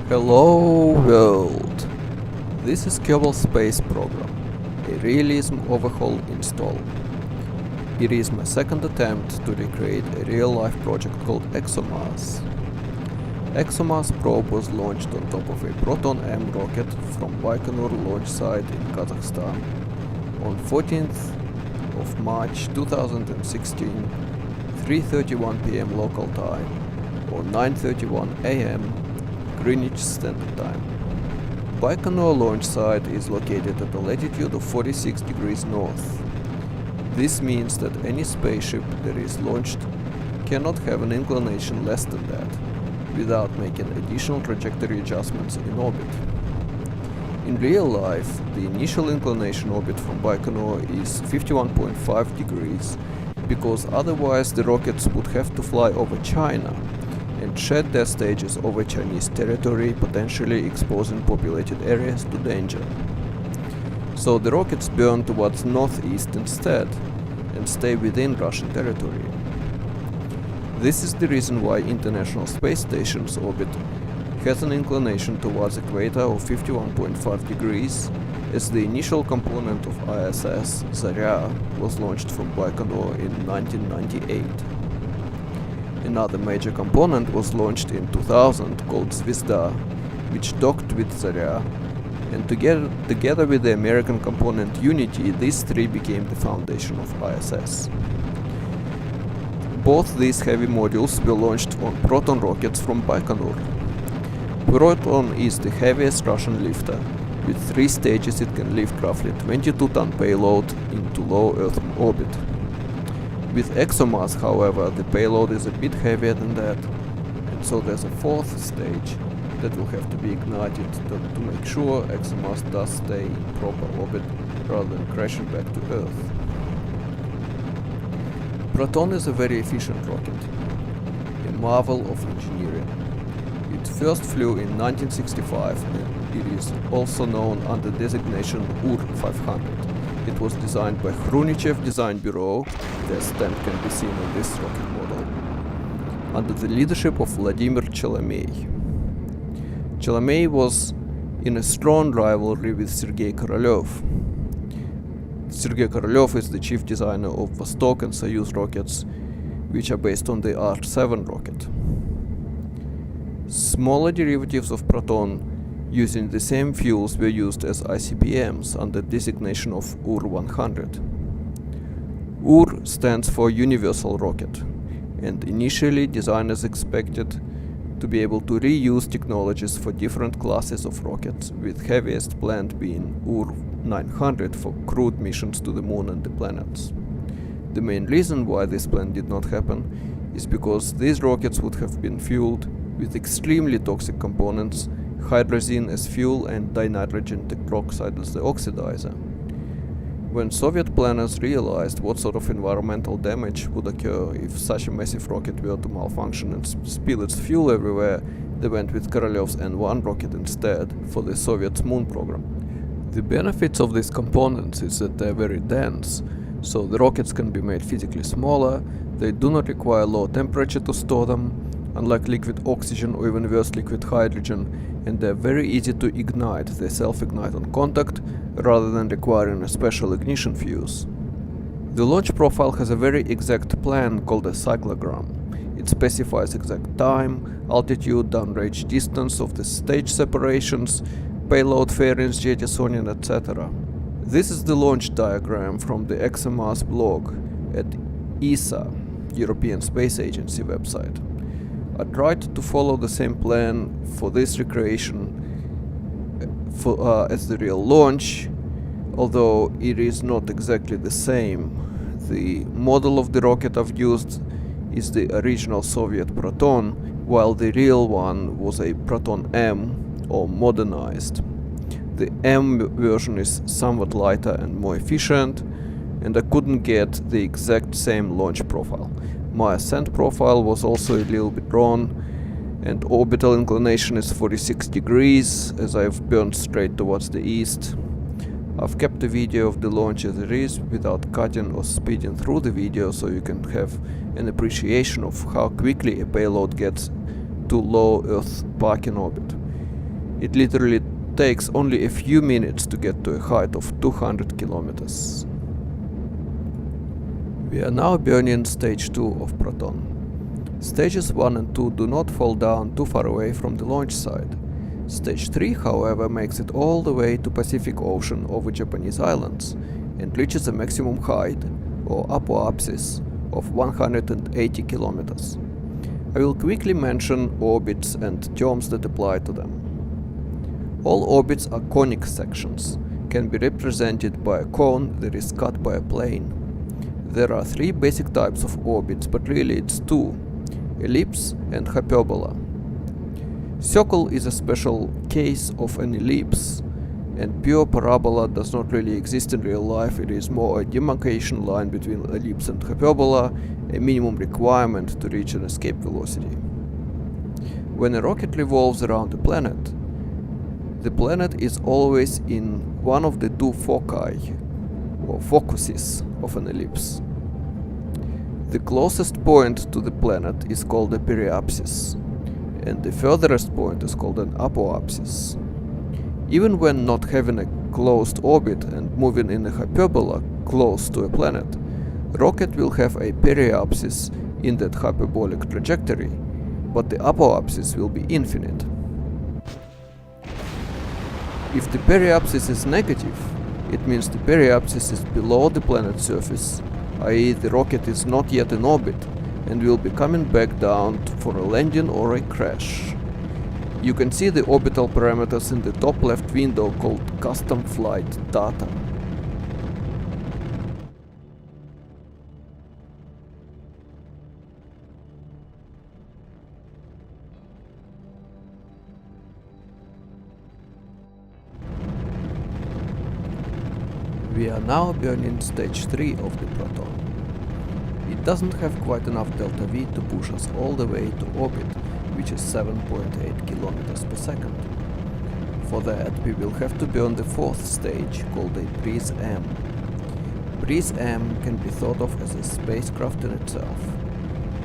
Hello world! This is Kerbal Space Program, a realism overhaul install. It is my second attempt to recreate a real-life project called ExoMars. ExoMars probe was launched on top of a Proton M rocket from Baikonur launch site in Kazakhstan on 14th of March 2016, 3:31 p.m. local time or 9:31 a.m. Greenwich Standard Time. Baikonur launch site is located at a latitude of 46 degrees north. This means that any spaceship that is launched cannot have an inclination less than that, without making additional trajectory adjustments in orbit. In real life, the initial inclination orbit from Baikonur is 51.5 degrees, because otherwise the rockets would have to fly over China and shed their stages over Chinese territory, potentially exposing populated areas to danger. So the rockets burn towards northeast instead and stay within Russian territory. This is the reason why International Space Station's orbit has an inclination towards equator of 51.5 degrees, as the initial component of ISS, Zarya, was launched from Baikonur in 1998. Another major component was launched in 2000 called Zvezda, which docked with Zarya, and together with the American component Unity, these three became the foundation of ISS. Both these heavy modules were launched on Proton rockets from Baikonur. Proton is the heaviest Russian lifter. With 3 stages it can lift roughly 22-ton payload into low Earth orbit. With ExoMars, however, the payload is a bit heavier than that, and so there's a 4th stage that will have to be ignited to make sure ExoMars does stay in proper orbit rather than crashing back to Earth. Proton is a very efficient rocket, a marvel of engineering. It first flew in 1965 and it is also known under designation UR-500. It was designed by Hrunichev Design Bureau. Their stamp can be seen on this rocket model, under the leadership of Vladimir Chelomey. Chelomey was in a strong rivalry with Sergei Korolev. Sergei Korolev is the chief designer of Vostok and Soyuz rockets, which are based on the R-7 rocket. Smaller derivatives of Proton using the same fuels were used as ICBMs under designation of UR-100. UR stands for Universal Rocket, and initially designers expected to be able to reuse technologies for different classes of rockets, with heaviest planned being UR-900 for crewed missions to the Moon and the planets. The main reason why this plan did not happen is because these rockets would have been fueled with extremely toxic components, hydrazine as fuel and dinitrogen tetroxide as the oxidizer. When Soviet planners realized what sort of environmental damage would occur if such a massive rocket were to malfunction and spill its fuel everywhere, they went with Korolev's N-1 rocket instead for the Soviet moon program. The benefits of these components is that they are very dense, so the rockets can be made physically smaller, they do not require low temperature to store them, unlike liquid oxygen or even worse liquid hydrogen, and they are very easy to ignite. They self-ignite on contact rather than requiring a special ignition fuse. The launch profile has a very exact plan called a cyclogram. It specifies exact time, altitude, downrange distance of the stage separations, payload fairings, jettisoning, etc. This is the launch diagram from the ExoMars blog at ESA, European Space Agency website. I tried to follow the same plan for this recreation as the real launch, although it is not exactly the same. The model of the rocket I've used is the original Soviet Proton, while the real one was a Proton M, or modernized. The M version is somewhat lighter and more efficient, and I couldn't get the exact same launch profile. My ascent profile was also a little bit wrong, and orbital inclination is 46 degrees as I've burned straight towards the east. I've kept the video of the launch as it is without cutting or speeding through the video, so you can have an appreciation of how quickly a payload gets to low Earth parking orbit. It literally takes only a few minutes to get to a height of 200 kilometers. We are now burning stage 2 of Proton. Stages 1 and 2 do not fall down too far away from the launch site. Stage 3, however, makes it all the way to Pacific Ocean over Japanese islands and reaches a maximum height, or apoapsis, of 180 kilometers. I will quickly mention orbits and terms that apply to them. All orbits are conic sections, can be represented by a cone that is cut by a plane. There are 3 basic types of orbits, but really it's 2, ellipse and hyperbola. Circle is a special case of an ellipse, and pure parabola does not really exist in real life. It is more a demarcation line between ellipse and hyperbola, a minimum requirement to reach an escape velocity. When a rocket revolves around a planet, the planet is always in one of the 2 foci, or focuses, of an ellipse. The closest point to the planet is called a periapsis, and the furthest point is called an apoapsis. Even when not having a closed orbit and moving in a hyperbola close to a planet, rocket will have a periapsis in that hyperbolic trajectory, but the apoapsis will be infinite. If the periapsis is negative, it means the periapsis is below the planet's surface, i.e. the rocket is not yet in orbit and will be coming back down for a landing or a crash. You can see the orbital parameters in the top left window called Custom Flight Data. We are now burning stage 3 of the Proton. It doesn't have quite enough delta V to push us all the way to orbit, which is 7.8 kilometers per second. For that, we will have to burn the 4th stage, called a Breeze M. Breeze M can be thought of as a spacecraft in itself.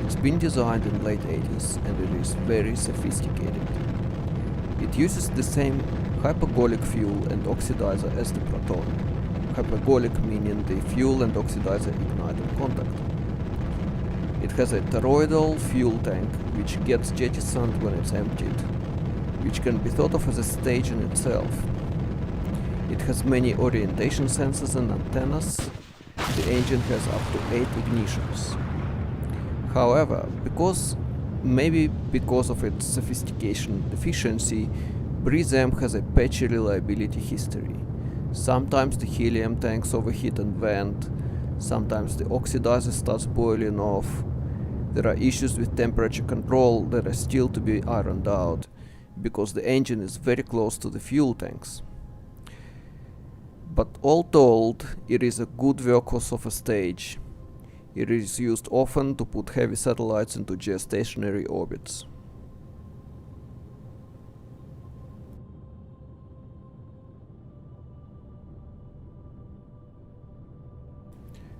It's been designed in late 80s and it is very sophisticated. It uses the same hypergolic fuel and oxidizer as the Proton. Hypergolic meaning the fuel and oxidizer ignite in contact. It has a toroidal fuel tank which gets jettisoned when it's emptied, which can be thought of as a stage in itself. It has many orientation sensors and antennas. The engine has up to 8 ignitions. However, maybe because of its sophistication deficiency, Breeze M has a patchy reliability history. Sometimes the helium tanks overheat and vent, sometimes the oxidizer starts boiling off. There are issues with temperature control that are still to be ironed out, because the engine is very close to the fuel tanks. But all told, it is a good workhorse of a stage. It is used often to put heavy satellites into geostationary orbits.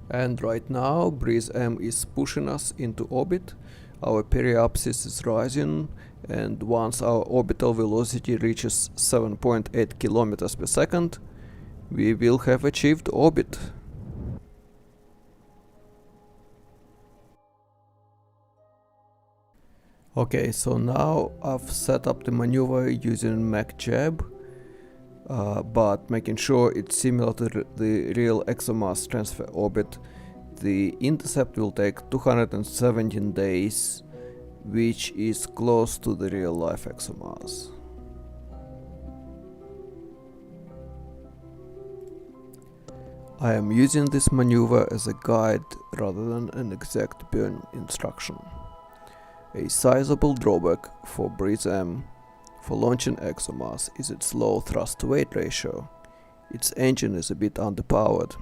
And right now, Breeze M is pushing us into orbit. Our periapsis is rising, and once our orbital velocity reaches 7.8 kilometers per second, we will have achieved orbit. Okay, so now I've set up the maneuver using MacJab, but making sure it's similar to the real ExoMars transfer orbit. The intercept will take 217 days, which is close to the real life ExoMars. I am using this maneuver as a guide rather than an exact burn instruction. A sizable drawback for Breeze M for launching ExoMars is its low thrust-to-weight ratio. Its engine is a bit underpowered.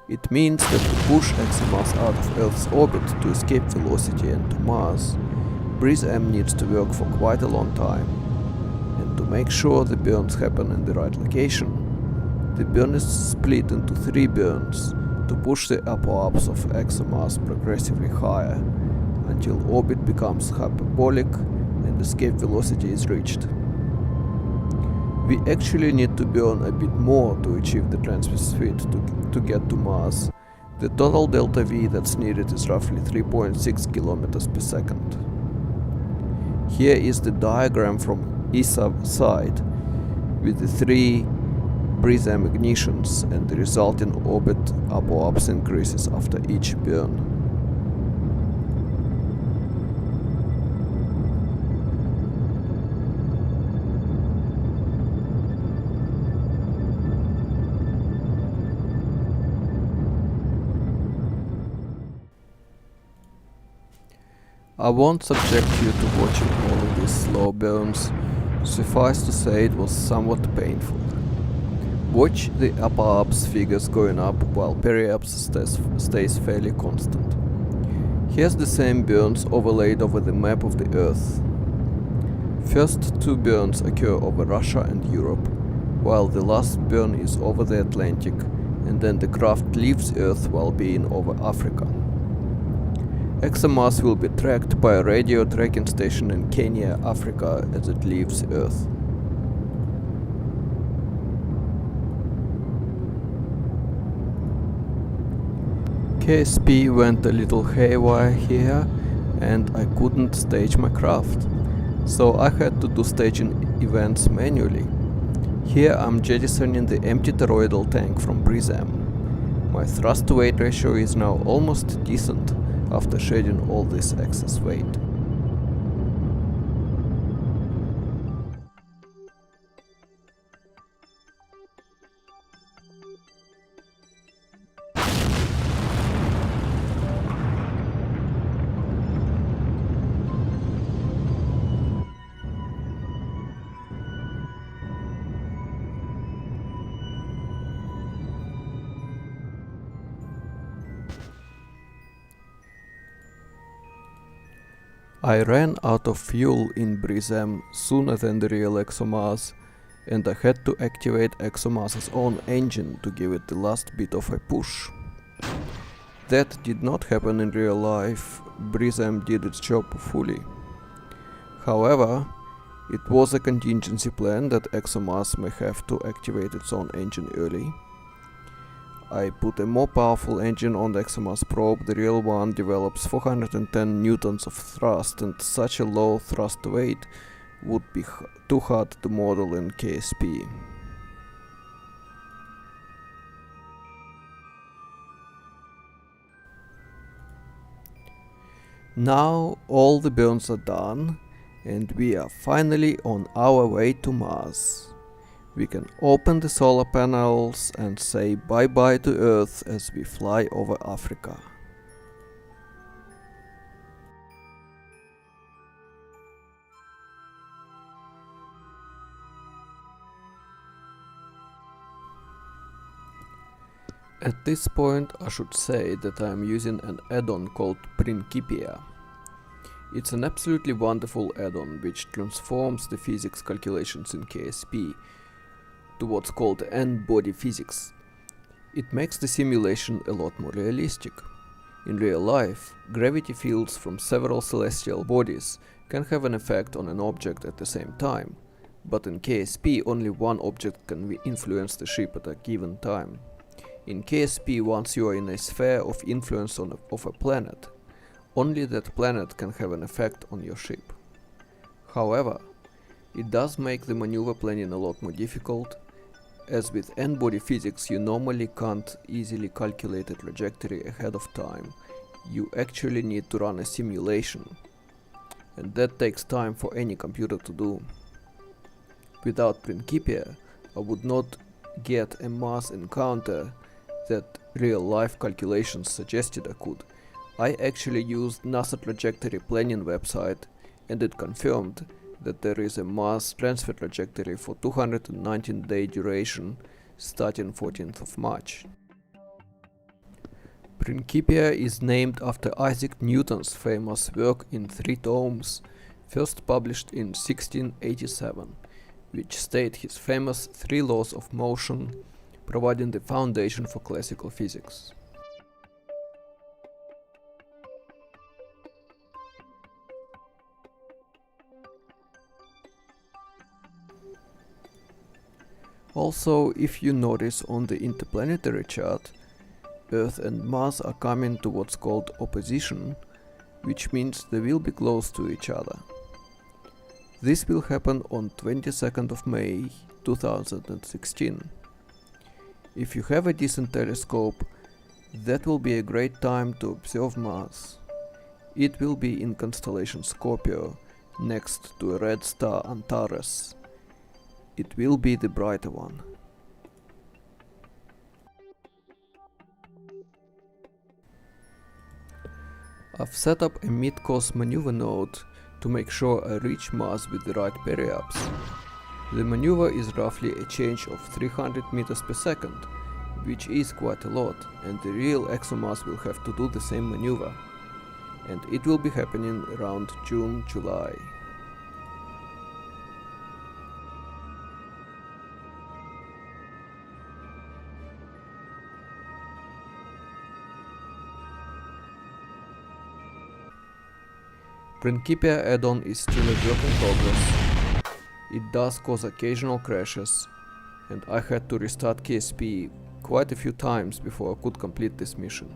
It means that to push ExoMars out of Earth's orbit to escape velocity and to Mars, Breeze M needs to work for quite a long time. And to make sure the burns happen in the right location, the burn is split into 3 burns to push the apoapse of ExoMars progressively higher, until orbit becomes hyperbolic and escape velocity is reached. We actually need to burn a bit more to achieve the transfer speed to get to Mars. The total delta V that's needed is roughly 3.6 kilometers per second. Here is the diagram from ESA side with the 3 BRISM ignitions and the resulting orbit upwards increases after each burn. I won't subject you to watching all of these slow burns, suffice to say it was somewhat painful. Watch the upper-ups figures going up while peri-ups stays fairly constant. Here's the same burns overlaid over the map of the Earth. First 2 burns occur over Russia and Europe, while the last burn is over the Atlantic, and then the craft leaves Earth while being over Africa. ExoMars will be tracked by a radio tracking station in Kenya, Africa as it leaves Earth. KSP went a little haywire here and I couldn't stage my craft, so I had to do staging events manually. Here I'm jettisoning the empty toroidal tank from BRISM. My thrust to weight ratio is now almost decent after shedding all this excess weight. I ran out of fuel in BRISM sooner than the real ExoMars, and I had to activate ExoMars' own engine to give it the last bit of a push. That did not happen in real life, BRISM did its job fully. However, it was a contingency plan that ExoMars may have to activate its own engine early. I put a more powerful engine on the ExoMars probe. The real one develops 410 newtons of thrust, and such a low thrust weight would be too hard to model in KSP. Now all the burns are done, and we are finally on our way to Mars. We can open the solar panels and say bye-bye to Earth as we fly over Africa. At this point I should say that I am using an add-on called Principia. It's an absolutely wonderful add-on which transforms the physics calculations in KSP to what's called n-body physics. It makes the simulation a lot more realistic. In real life, gravity fields from several celestial bodies can have an effect on an object at the same time, but in KSP only one object can influence the ship at a given time. In KSP, once you are in a sphere of influence of a planet, only that planet can have an effect on your ship. However, it does make the maneuver planning a lot more difficult, as with n-body physics you normally can't easily calculate a trajectory ahead of time. You actually need to run a simulation, and that takes time for any computer to do. Without Principia, I would not get a Mars encounter that real-life calculations suggested I could. I actually used NASA trajectory planning website, and it confirmed that there is a Mars transfer trajectory for 219-day duration starting 14th of March. Principia is named after Isaac Newton's famous work in 3 tomes, first published in 1687, which state his famous 3 laws of motion, providing the foundation for classical physics. Also, if you notice on the interplanetary chart, Earth and Mars are coming to what's called opposition, which means they will be close to each other. This will happen on 22nd of May 2016. If you have a decent telescope, that will be a great time to observe Mars. It will be in constellation Scorpio, next to a red star Antares. It will be the brighter one. I've set up a mid-course maneuver node to make sure I reach Mars with the right periapse. The maneuver is roughly a change of 300 meters per second, which is quite a lot, and the real ExoMars will have to do the same maneuver. And it will be happening around June-July. Principia add-on is still a work in progress. It does cause occasional crashes, and I had to restart KSP quite a few times before I could complete this mission.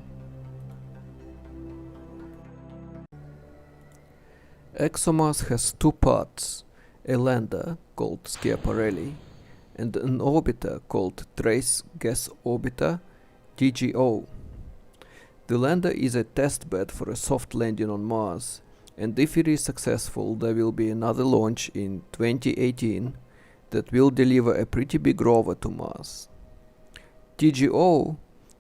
ExoMars has two parts, a lander called Schiaparelli and an orbiter called Trace Gas Orbiter TGO. The lander is a test bed for a soft landing on Mars, and if it is successful, there will be another launch in 2018 that will deliver a pretty big rover to Mars. TGO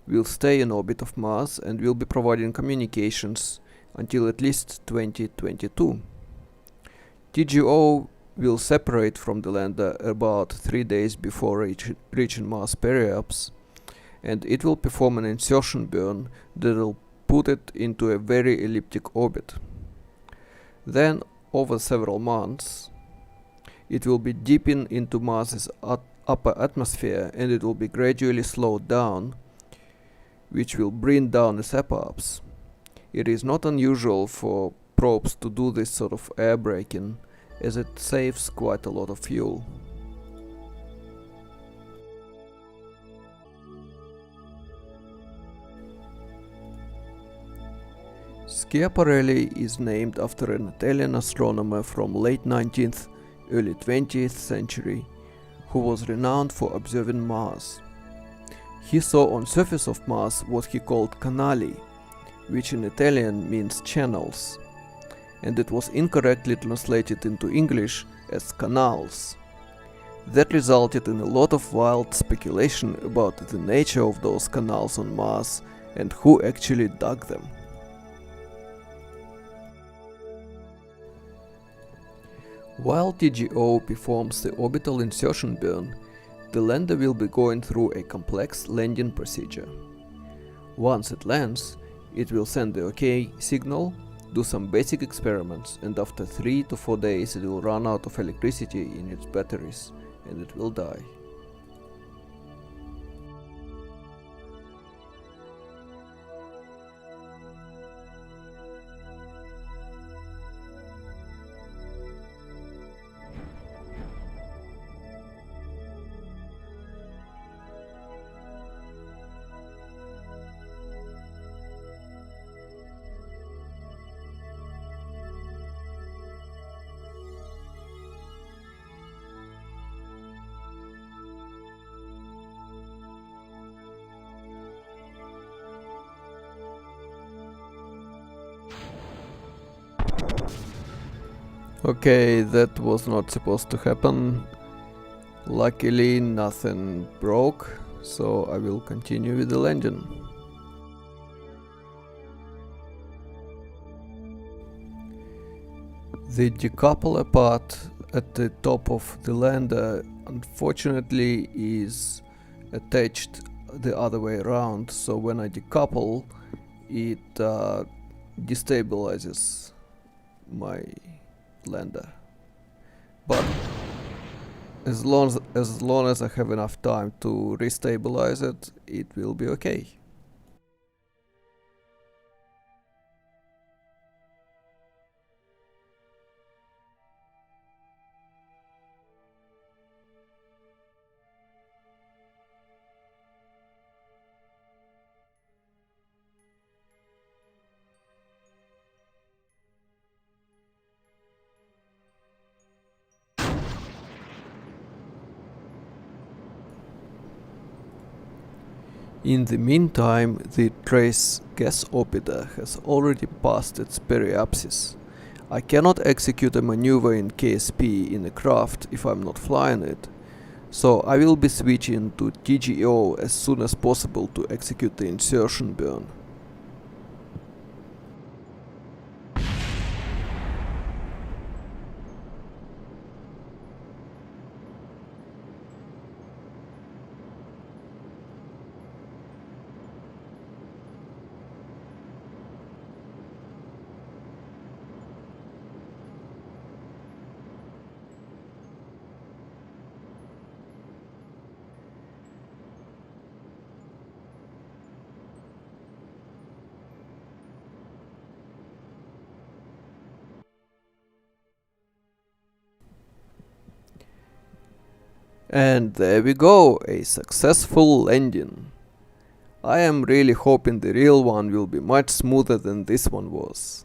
will stay in orbit of Mars and will be providing communications until at least 2022. TGO will separate from the lander about 3 days before reaching Mars periapse, and it will perform an insertion burn that will put it into a very elliptic orbit. Then, over several months, it will be dipping into Mars's upper atmosphere, and it will be gradually slowed down, which will bring down its apoapse. It is not unusual for probes to do this sort of air braking, as it saves quite a lot of fuel. Schiaparelli is named after an Italian astronomer from late 19th, early 20th century, who was renowned for observing Mars. He saw on surface of Mars what he called canali, which in Italian means channels, and it was incorrectly translated into English as canals. That resulted in a lot of wild speculation about the nature of those canals on Mars and who actually dug them. While TGO performs the orbital insertion burn, the lander will be going through a complex landing procedure. Once it lands, it will send the OK signal, do some basic experiments, and after 3 to 4 days it will run out of electricity in its batteries and it will die. Okay, that was not supposed to happen. Luckily nothing broke, so I will continue with the landing. The decoupler part at the top of the lander unfortunately is attached the other way around, so when I decouple it destabilizes my lander. But as long as I have enough time to restabilize it, it will be okay. In the meantime, the trace gas orbiter has already passed its periapsis. I cannot execute a maneuver in KSP in a craft if I'm not flying it, so I will be switching to TGO as soon as possible to execute the insertion burn. And there we go, a successful landing. I am really hoping the real one will be much smoother than this one was.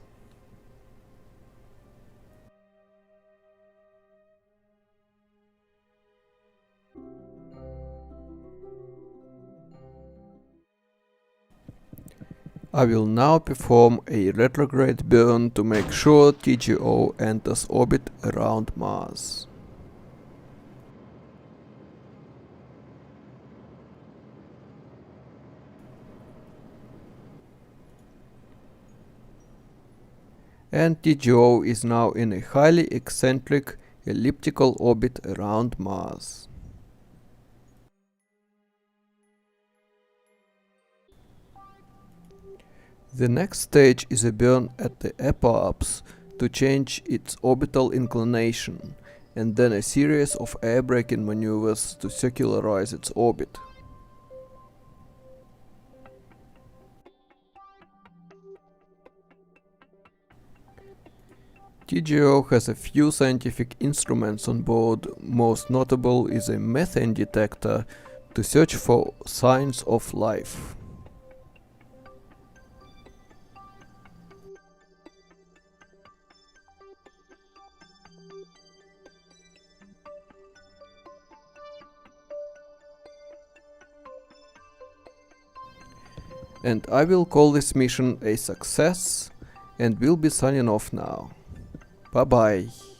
I will now perform a retrograde burn to make sure TGO enters orbit around Mars. And TGO is now in a highly eccentric elliptical orbit around Mars. The next stage is a burn at the apoapse to change its orbital inclination, and then a series of air braking maneuvers to circularize its orbit. TGO has a few scientific instruments on board. Most notable is a methane detector to search for signs of life. And I will call this mission a success and will be signing off now. Bye bye.